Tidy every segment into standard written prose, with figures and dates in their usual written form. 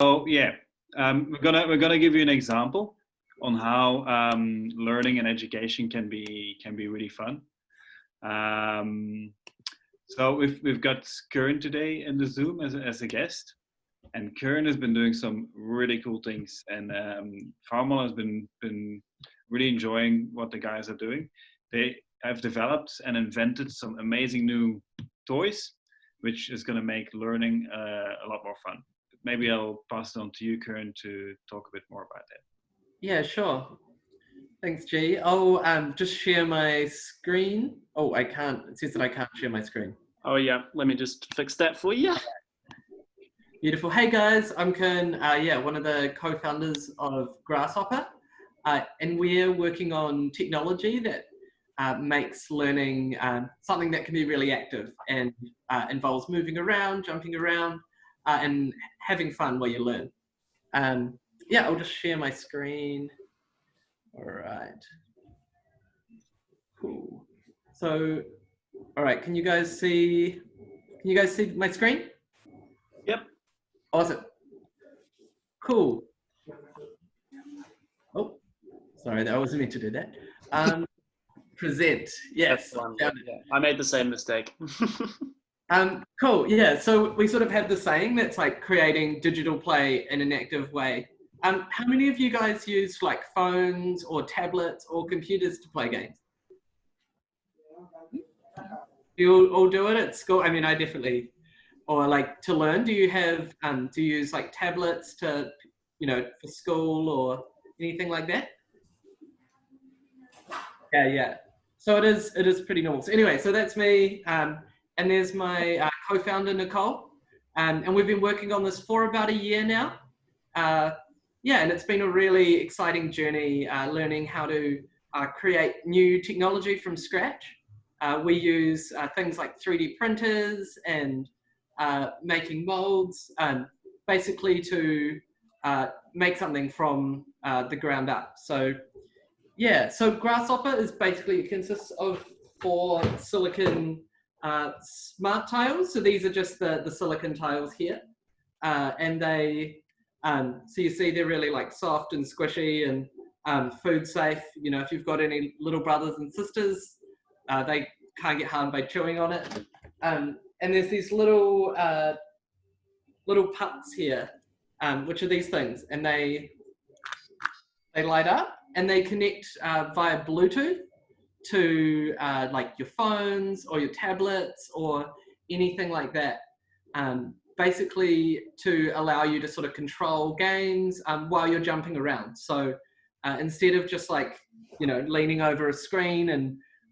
So yeah, we're gonna give you an example on how learning and education can be really fun. So we've got Kern today in the Zoom as a guest, and Kern has been doing some really cool things, and Farmall has been really enjoying what the guys are doing. They have developed and invented some amazing new toys, which is going to make learning a lot more fun. Maybe I'll pass it on to you, Kern, to talk a bit more about that. Yeah, sure. Thanks, G. I'll just share my screen. Oh, I can't. It says that I can't share my screen. Oh, yeah. Let me just fix that for you. Beautiful. Hey, guys. I'm Kern. One of the co-founders of Grasshopper. And we're working on technology that makes learning something that can be really active and involves moving around, jumping around, and having fun while you learn. I'll just share my screen. All right. Cool. So, all right. Can you guys see my screen? Yep. Awesome. Cool. Oh, sorry, I wasn't meant to do that. Present. Yes. Yeah, I made the same mistake. Cool. Yeah. So we sort of have the saying that's like creating digital play in an active way. How many of you guys use like phones or tablets or computers to play games? You all do it at school? I mean, I definitely, or like to learn. Do you have, do you use like tablets to, for school or anything like that? Yeah. So it is pretty normal. So anyway, so that's me. And there's my co-founder, Nicole. And we've been working on this for about a year now. And it's been a really exciting journey learning how to create new technology from scratch. We use things like 3D printers and making molds, basically to make something from the ground up. So Grasshopper is basically, it consists of 4 silicon smart tiles. So these are just the silicon tiles here. And they, so you see they're really like soft and squishy and food safe. If you've got any little brothers and sisters, they can't get harmed by chewing on it. And there's these little pups here, which are these things, and they light up and they connect via Bluetooth to like your phones or your tablets or anything like that. Basically to allow you to sort of control games while you're jumping around. So instead of just like, leaning over a screen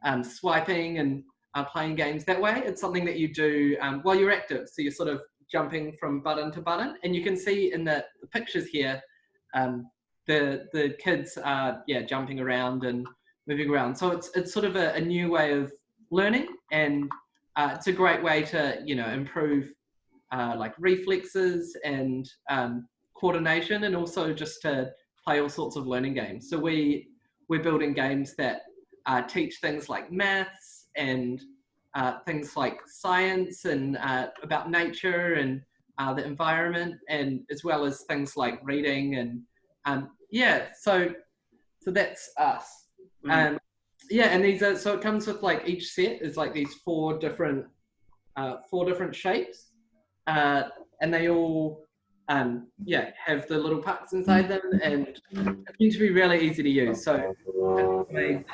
and swiping and playing games that way, it's something that you do while you're active. So you're sort of jumping from button to button. And you can see in the pictures here, the kids are jumping around and moving around. So it's sort of a new way of learning, and it's a great way to improve like reflexes and coordination, and also just to play all sorts of learning games. So we're building games that teach things like maths and things like science and about nature and the environment, and as well as things like reading and so that's us. And these are, so it comes with like, each set is like these 4 different shapes, and they all have the little pucks inside them, and it seems to be really easy to use. So it's made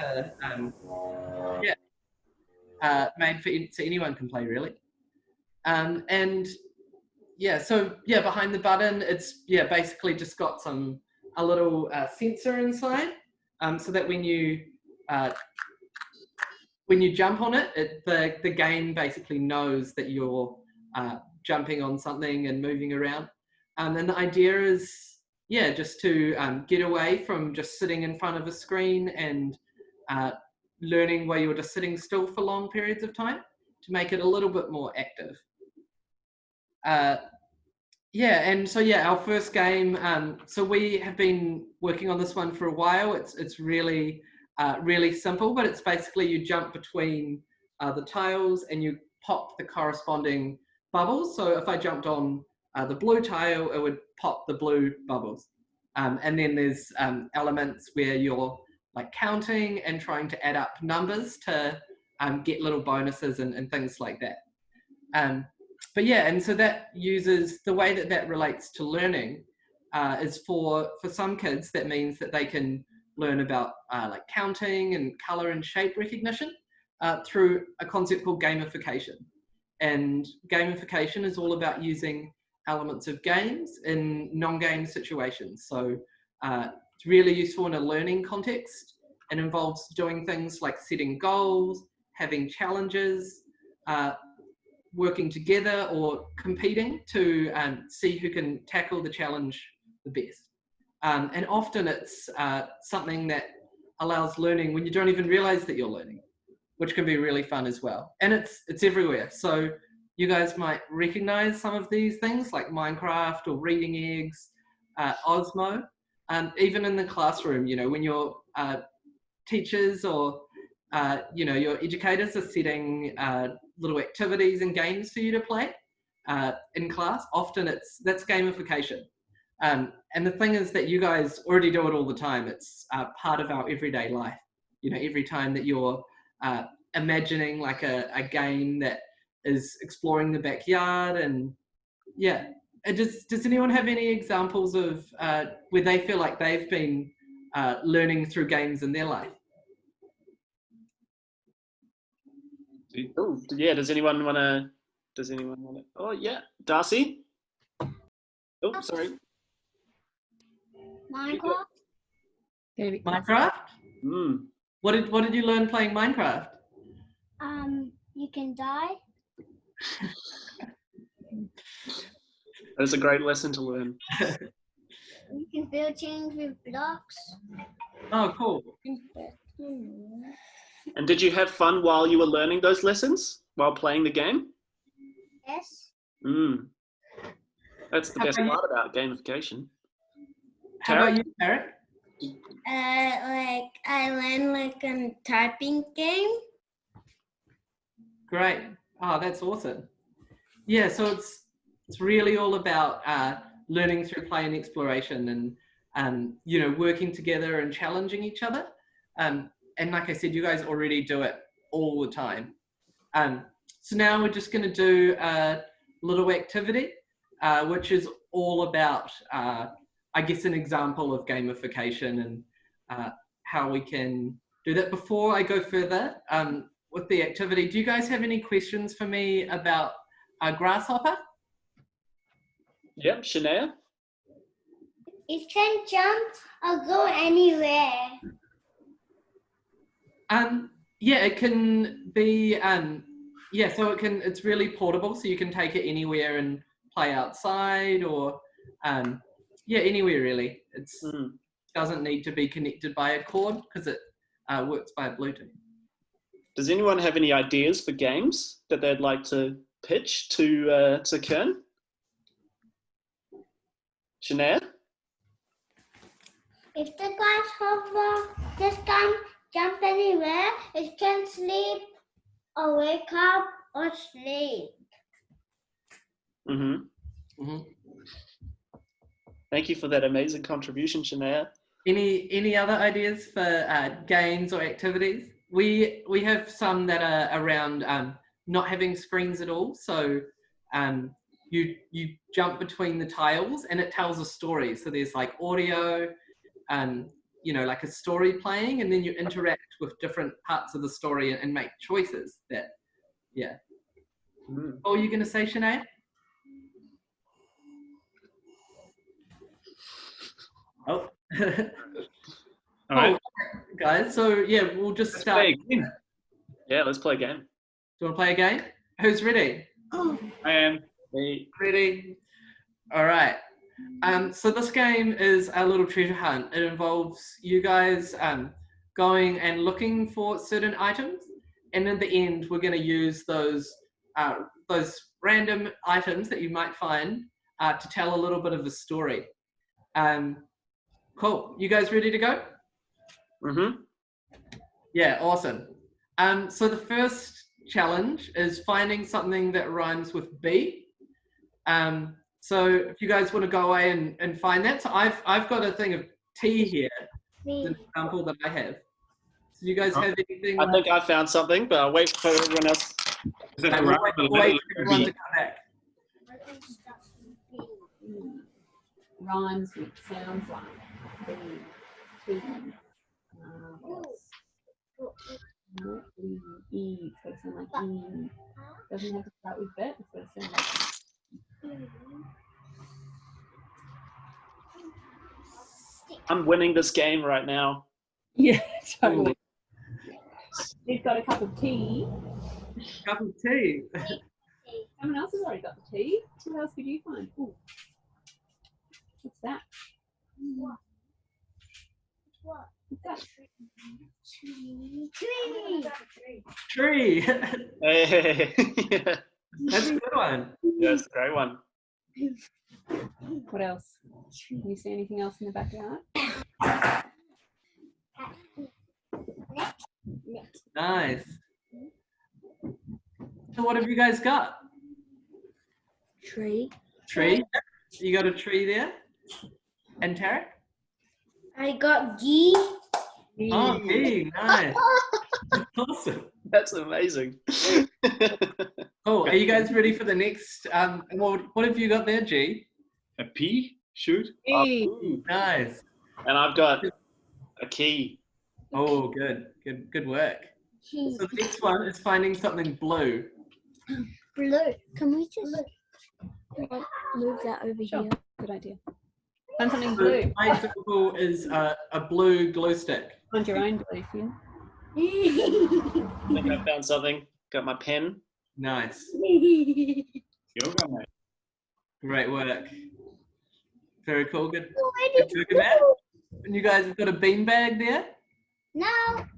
so anyone can play, really. Behind the button, it's basically just got a little sensor inside, so that when you jump on it, the game basically knows that you're jumping on something and moving around. And the idea is, just to get away from just sitting in front of a screen and learning while you're just sitting still for long periods of time, to make it a little bit more active. Our first game, so we have been working on this one for a while. It's really simple, but it's basically you jump between the tiles and you pop the corresponding bubbles. So if I jumped on the blue tile, it would pop the blue bubbles. And then there's elements where you're like counting and trying to add up numbers to get little bonuses and things like that. But yeah, and so that uses the way that relates to learning is for some kids, that means that they can learn about like counting and color and shape recognition through a concept called gamification. And gamification is all about using elements of games in non-game situations. So it's really useful in a learning context. It involves doing things like setting goals, having challenges, working together or competing to see who can tackle the challenge the best. And often it's something that allows learning when you don't even realize that you're learning, which can be really fun as well. And it's everywhere. So you guys might recognize some of these things like Minecraft or Reading Eggs, Osmo, even in the classroom, you know, when your teachers or your educators are setting little activities and games for you to play in class, often that's gamification. And the thing is that you guys already do it all the time. It's part of our everyday life. You know, every time that you're imagining like a game that is exploring the backyard, and yeah. Does anyone have any examples of where they feel like they've been learning through games in their life? Oh, yeah. Does anyone want to? Oh, yeah. Darcy? Oh, sorry. Minecraft. Minecraft? What did you learn playing Minecraft? You can die. That's a great lesson to learn. You can build things with blocks. Oh, cool. And did you have fun while you were learning those lessons, while playing the game? Yes. That's the best part about gamification. How about you, Eric? Like I learned like a typing game. Great. Oh, that's awesome. Yeah, so it's really all about learning through play and exploration, and working together and challenging each other. And like I said, you guys already do it all the time. So now we're just going to do a little activity, which is all about, I guess, an example of gamification and how we can do that. Before I go further with the activity, do you guys have any questions for me about Grasshopper? Yep, Shania? It can jump or go anywhere. Yeah, it can be, so it's really portable, so you can take it anywhere and play outside or, anywhere really. It doesn't need to be connected by a cord because it works by Bluetooth. Does anyone have any ideas for games that they'd like to pitch to Kern? Shania? If the grasshopper just can't jump anywhere, it can sleep or wake up or sleep. Thank you for that amazing contribution, Shania. Any other ideas for games or activities? We have some that are around not having screens at all. So you jump between the tiles and it tells a story. So there's like audio, like a story playing, and then you interact with different parts of the story and make choices that, yeah. What were you going to say, Shania? Oh. All right. Guys, so yeah, we'll just start. Yeah, let's play a game. Do you want to play a game? Who's ready? I am. Ready? All right. So this game is a little treasure hunt. It involves you guys going and looking for certain items, and in the end, we're going to use those random items that you might find to tell a little bit of a story. Cool. You guys ready to go? Yeah, awesome. So the first challenge is finding something that rhymes with B. So if you guys want to go away and find that, so I've got a thing of tea here, an example that I have. So you guys have anything? I think I found something, but I'll wait for everyone else. Is that I the will round? wait for everyone to come back. Rhymes with sounds like E. It's got to sound like E. Doesn't have to start with that. It's got to sound like. I'm winning this game right now. Yeah, totally. We've got a cup of tea. Cup of tea. Someone else has already got the tea. What else could you find? Ooh. What's that? What? What's that? Tree. Hey. Yeah. That's a good one. Yes, great one. What else? Can you see anything else in the backyard? Nice. So what have you guys got? Tree. Tree. You got a tree there? And Tarek? I got gee. Oh, hey, nice. Awesome. That's amazing. Oh, are you guys ready for the next? What have you got there, G? A pea? Shoot. Hey. Ooh. Nice. And I've got a key. Oh, good work. So the next one is finding something blue. Blue. Can we just move that over Sure. here? Good idea. Find something So blue. my example is a blue glue stick. Find your own blue, Finn. I think I found something. Got my pen. Nice. Yoga, mate. Great work. Very cool. Good. Good work in that. And you guys have got a beanbag there? No,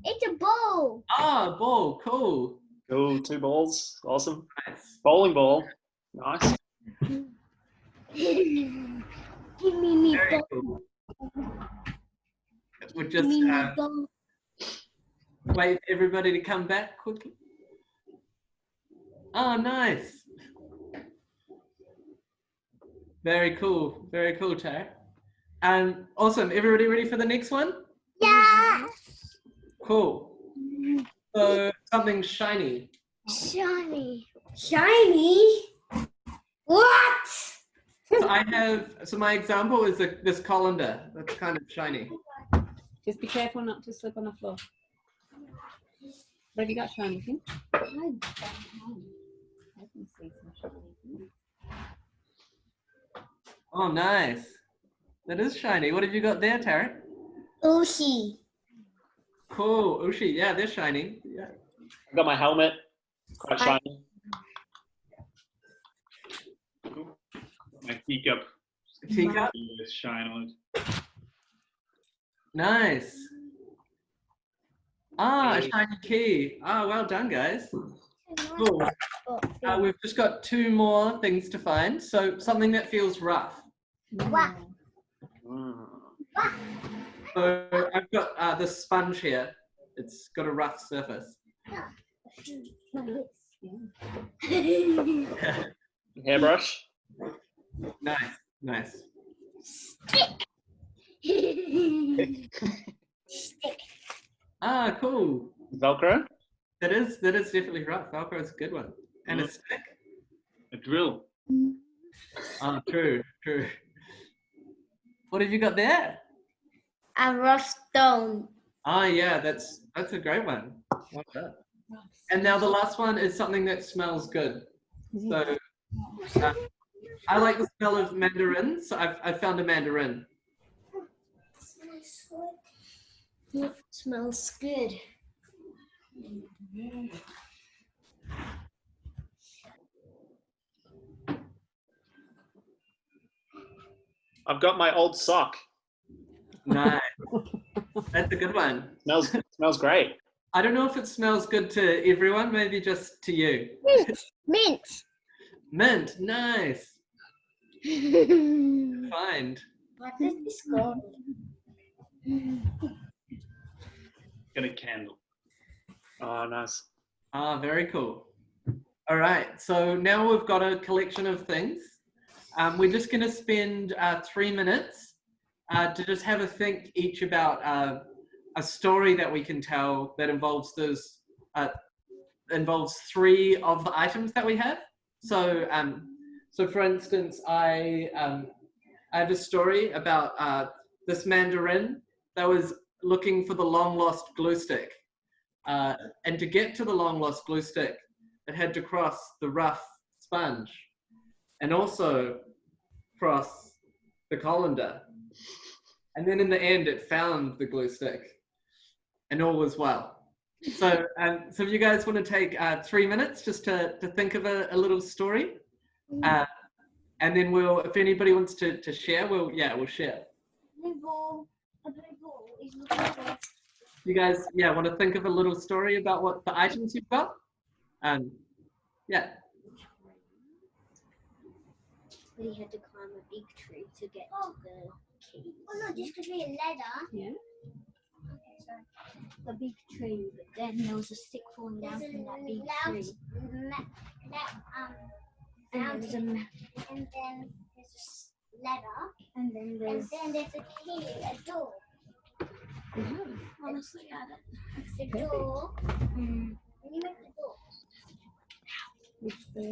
it's a ball. Ah, ball. Cool. Cool, 2 balls. Awesome. Nice. Bowling ball. Nice. Give me Very ball. cool. We'll Give just me ball. wait for everybody to come back quickly. Oh, nice. Very cool. Very cool, Tarek. Awesome. Everybody ready for the next one? Yes. Cool. So something shiny. Shiny. Shiny? What? So my example is this colander that's kind of shiny. Just be careful not to slip on the floor. What have you got shiny, Finn? I can see some shiny. Oh, nice. That is shiny. What have you got there, Tarek? Ushi. Cool. Ushi. Yeah, they're shiny. Yeah. I got my helmet. Quite shiny. My teacup. Teacup. There's shine on it. Nice. Ah, a Hey. shiny key. Ah, well done, guys. Cool. Oh, We've just got 2 more things to find. So something that feels rough. What? Mm. So I've got this sponge here. It's got a rough surface. Hairbrush. Nice, nice. Stick. Ah, cool. Velcro. That is definitely rough. Velcro is a good one. And a stick. A drill. Ah, true. What have you got there? A rough stone. Ah, yeah, that's a great one. Like that. And now the last one is something that smells good. So I like the smell of mandarin, so I've found a mandarin. It smells good. I've got my old sock. Nice. That's a good one. Smells great. I don't know if it smells good to everyone, maybe just to you. Mint. Mint, nice. Mint. Find. What is this called? Got a candle. Oh, nice. Ah, very cool. All right, so now we've got a collection of things. we're just going to spend 3 minutes to just have a think each about a story that we can tell that involves those involves 3 of the items that we have. So, so for instance, I have a story about this mandarin that was looking for the long lost glue stick, and to get to the long lost glue stick, it had to cross the rough sponge, and also cross the colander. And then in the end, it found the glue stick, and all was well. So, so if you guys want to take 3 minutes just to think of a little story, and then we'll, if anybody wants to share, we'll share. You guys, want to think of a little story about what the items you've got? Yeah. But he had to climb a big tree to get to the keys. Oh no, this could be a ladder. Yeah. Okay, so a big tree, but then there was a stick falling down from that big tree. And there's and then there's a ladder. And then there's a key, a door. Honestly, it's the door. When you make the door. It's the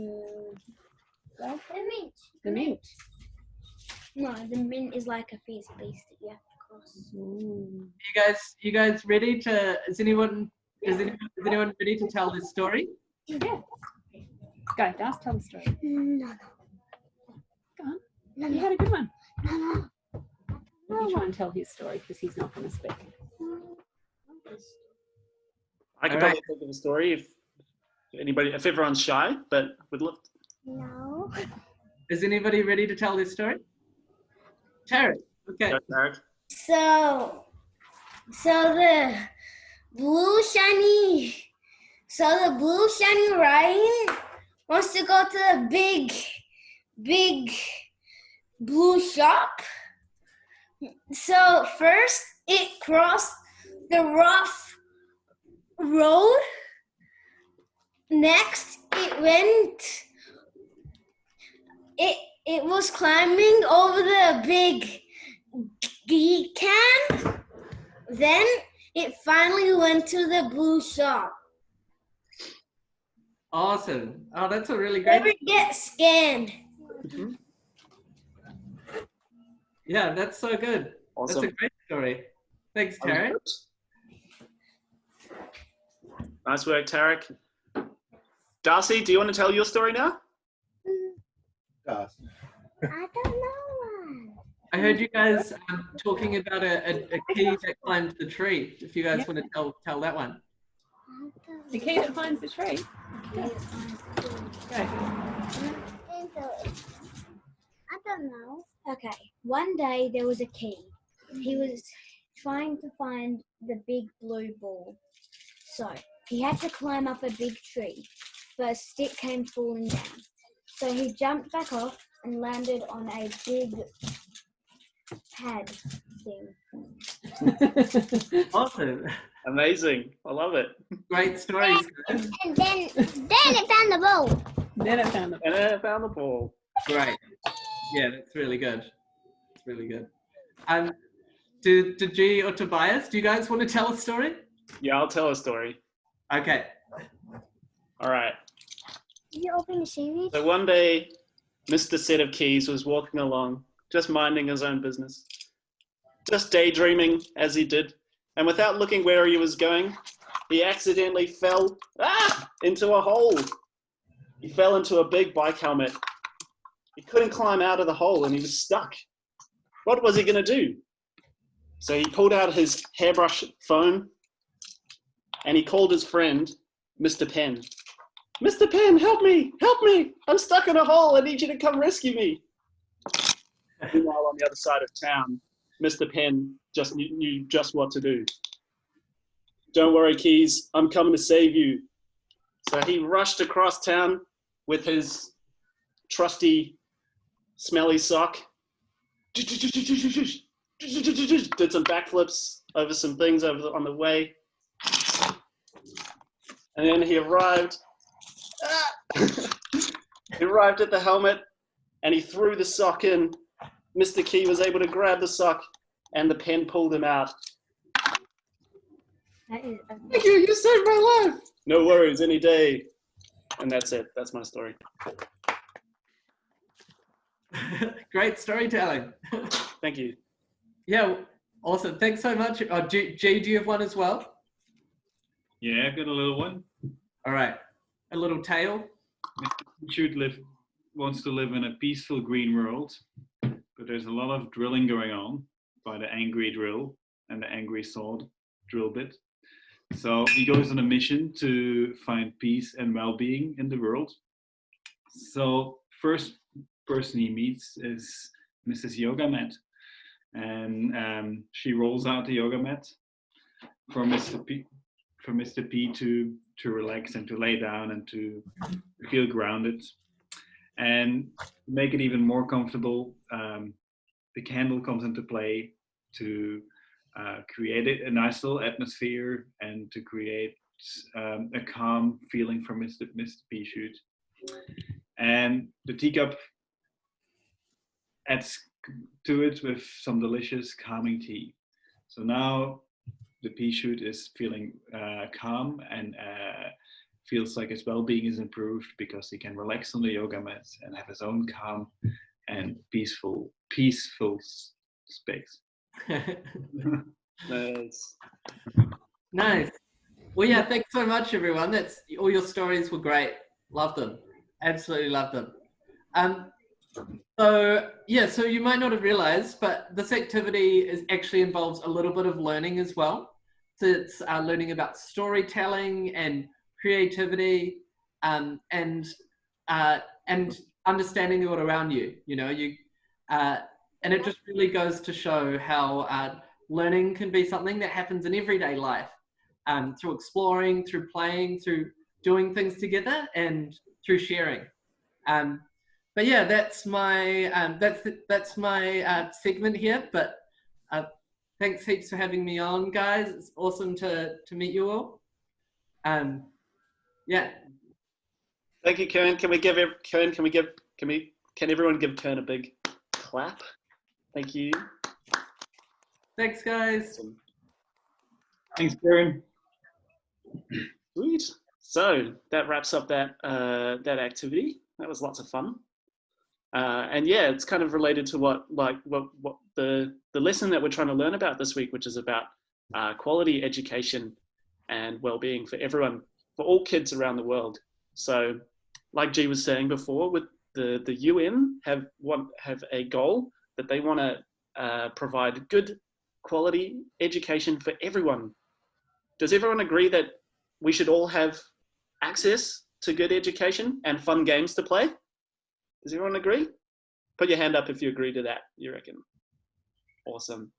mint. The mint. No, the mint is like a fierce beast that you have to cross. Ooh. You guys ready to? Is anyone ready to tell this story? Yeah. Go, Darth, tell the story. No. Go on. No, you had a good one. No. You try and tell his story because he's not going to speak. I could probably think of a story if everyone's shy, but would love to. No. Is anybody ready to tell this story? Tarek. Okay. Go, Tarek. So the blue shiny Ryan wants to go to the big blue shop. So first it crossed the rough road. Next it was climbing over the big can. Then it finally went to the blue shop. Awesome. Oh, that's a really great. Never get scanned. Mm-hmm. Yeah, that's so good. Awesome. That's a great story. Thanks, Tarek. Nice work, Tarek. Darcy, do you want to tell your story now? Darcy. I don't know one. I heard you guys talking about a key that climbed the tree. If you guys want to tell that one. The key that finds the tree. Okay. Go. I don't know. Okay. One day there was a key. He was trying to find the big blue ball. So he had to climb up a big tree, but a stick came falling down. So he jumped back off and landed on a big pad thing. Awesome. Amazing. I love it. Great stories. And then it found the ball. Then it found the ball. Great. Yeah, that's really good. It's really good. To G or Tobias, do you guys want to tell a story? Yeah, I'll tell a story. Okay. All right. Did you open the series? So one day, Mr. Set of Keys was walking along, just minding his own business, just daydreaming as he did, and without looking where he was going, he accidentally fell into a hole. He fell into a big bike helmet. He couldn't climb out of the hole and he was stuck. What was he going to do? So he pulled out his hairbrush phone and he called his friend, Mr. Penn. Mr. Penn, help me, I'm stuck in a hole, I need you to come rescue me. Meanwhile, on the other side of town, Mr. Penn just knew just what to do. Don't worry, Keys, I'm coming to save you. So he rushed across town with his trusty, smelly sock, did some backflips over some things on the way. And then he arrived. He arrived at the helmet, and he threw the sock in. Mr. Key was able to grab the sock, and the pen pulled him out. That is Thank you, you saved my life. No worries, any day. And that's it. That's my story. Great storytelling. Thank you. Yeah, awesome. Thanks so much. Oh, G, do you have one as well? Yeah, I've got a little one. All right. A little tale. Wants to live in a peaceful green world, but there's a lot of drilling going on by the angry drill and the angry sword drill bit. So he goes on a mission to find peace and well-being in the world. So first person he meets is Mrs. Yoga Mat, and she rolls out the yoga mat for Mr. P to relax and to lay down and to feel grounded. And to make it even more comfortable, the candle comes into play to create a nice little atmosphere and to create a calm feeling for Mr. P shoot. And the teacup adds to it with some delicious calming tea. So now the pea shoot is feeling calm and feels like his well-being is improved because he can relax on the yoga mat and have his own calm and peaceful space. Nice. Nice. Well, yeah, thanks so much, everyone. All your stories were great. Loved them. Absolutely loved them. So you might not have realized, but this activity actually involves a little bit of learning as well. So it's learning about storytelling and creativity, and understanding the world around you. And it just really goes to show how learning can be something that happens in everyday life, through exploring, through playing, through doing things together, and through sharing. But yeah, that's my segment here. But thanks heaps for having me on, guys. It's awesome to meet you all. Yeah. Thank you, Kern. Can everyone give Kern a big clap? Thank you. Thanks, guys. Awesome. Thanks, Karen. Sweet. So that wraps up that activity. That was lots of fun. And yeah, it's kind of related to what the lesson that we're trying to learn about this week, which is about quality education and well-being for everyone, for all kids around the world. So, like G was saying before, with the UN have a goal that they want to provide good quality education for everyone. Does everyone agree that we should all have access to good education and fun games to play? Does everyone agree? Put your hand up if you agree to that, you reckon. Awesome.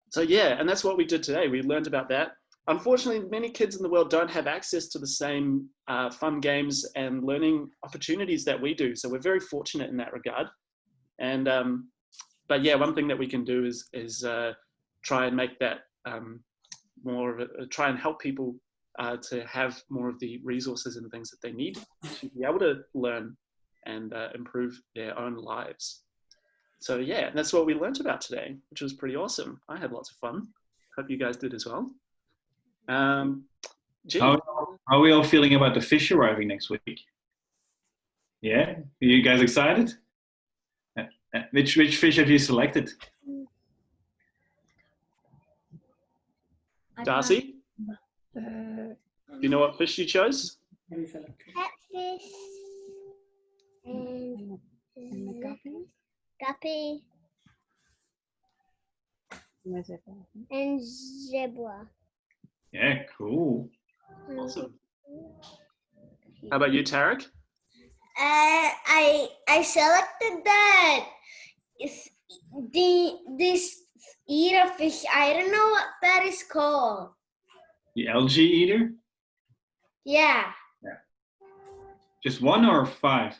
So yeah, and that's what we did today. We learned about that. Unfortunately, many kids in the world don't have access to the same fun games and learning opportunities that we do. So we're very fortunate in that regard. And but yeah, one thing that we can do is try and make that more of try and help people to have more of the resources and things that they need to be able to learn and improve their own lives. So yeah, that's what we learned about today, which was pretty awesome. I had lots of fun. Hope you guys did as well. How are we all feeling about the fish arriving next week? Yeah, are you guys excited? Which fish have you selected? Darcy, do you know what fish you chose? catfish and guppy and zebra. Yeah, cool. Awesome. How about you, Tarek? I selected that. This eater fish. I don't know what that is called. The algae eater? Yeah. Just one or five?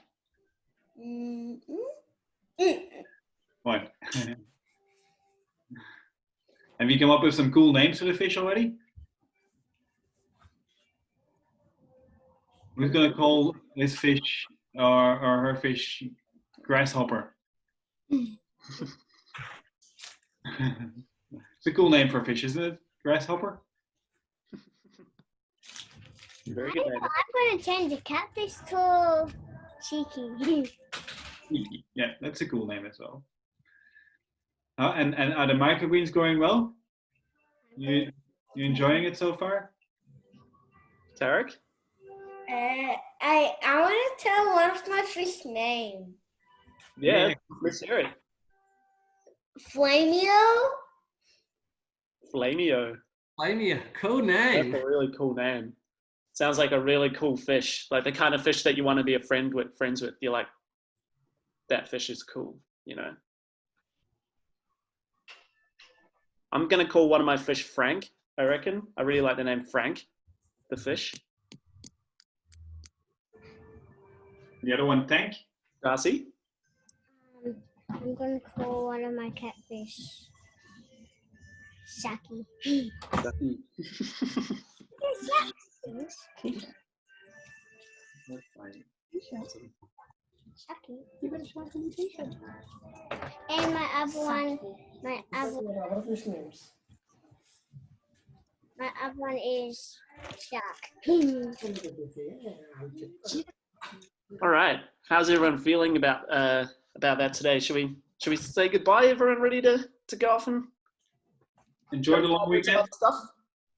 One. Have you come up with some cool names for the fish already? Who's gonna call this fish or her fish Grasshopper. It's a cool name for a fish, isn't it? Grasshopper? Very good name. I'm going to change the catfish to Cheeky. Yeah, that's a cool name as well. And are the microgreens going well? You enjoying it so far? Tarek? I want to tell one of my fish name. Yeah, Yeah. let's hear it. Flamio. Flamio. Flamia, cool That's name. a really cool name. Sounds like a really cool fish, like the kind of fish that you want to be friends with. You're like, that fish is cool, you know. I'm gonna call one of my fish Frank, I reckon. I really like the name Frank, the fish. The other one, Tank? Darcy? I'm going to call one of my catfish Shaki. Shaki. You got a shot on the t-shirt. And my other one, my other one is Shark. All right. How's everyone feeling about that today? Should we say goodbye? Everyone ready to go off and Enjoy the long do some weekend. other stuff?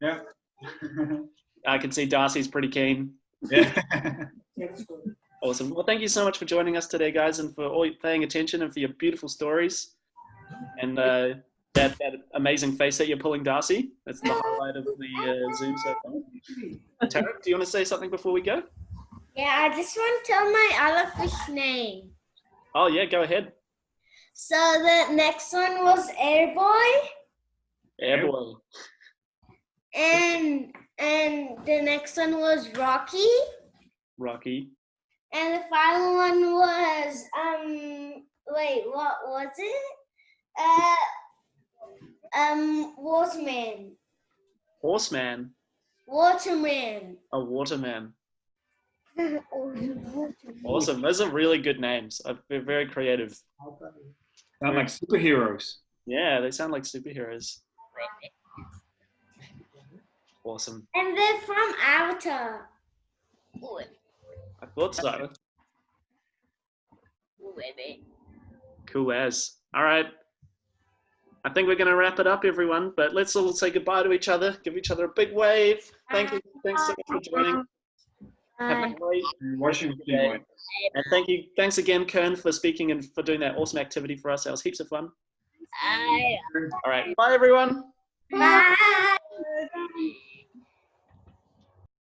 Yeah. I can see Darcy's pretty keen. Yeah. Awesome. Well, thank you so much for joining us today, guys, and for all paying attention and for your beautiful stories. And that amazing face that you're pulling, Darcy. That's the highlight of the Zoom so far. Tarek, do you want to say something before we go? Yeah, I just want to tell my other fish name. Oh, yeah, go ahead. So the next one was Airboy, Airboy. and the next one was Rocky, Rocky. and the final one was wait, what was it? Waterman. Horseman. Waterman. A waterman. Awesome. Those are really good names. They're very creative. Sound like superheroes. Yeah, they sound like superheroes. Awesome. And they're from Avatar. I thought so. Cool as. All right. I think we're going to wrap it up, everyone. But let's all say goodbye to each other. Give each other a big wave. Thank you. Thanks so much for joining. Have a great Watching day. And thanks again, Kern, for speaking and for doing that awesome activity for us. That was heaps of fun. All right. Bye, everyone. Bye.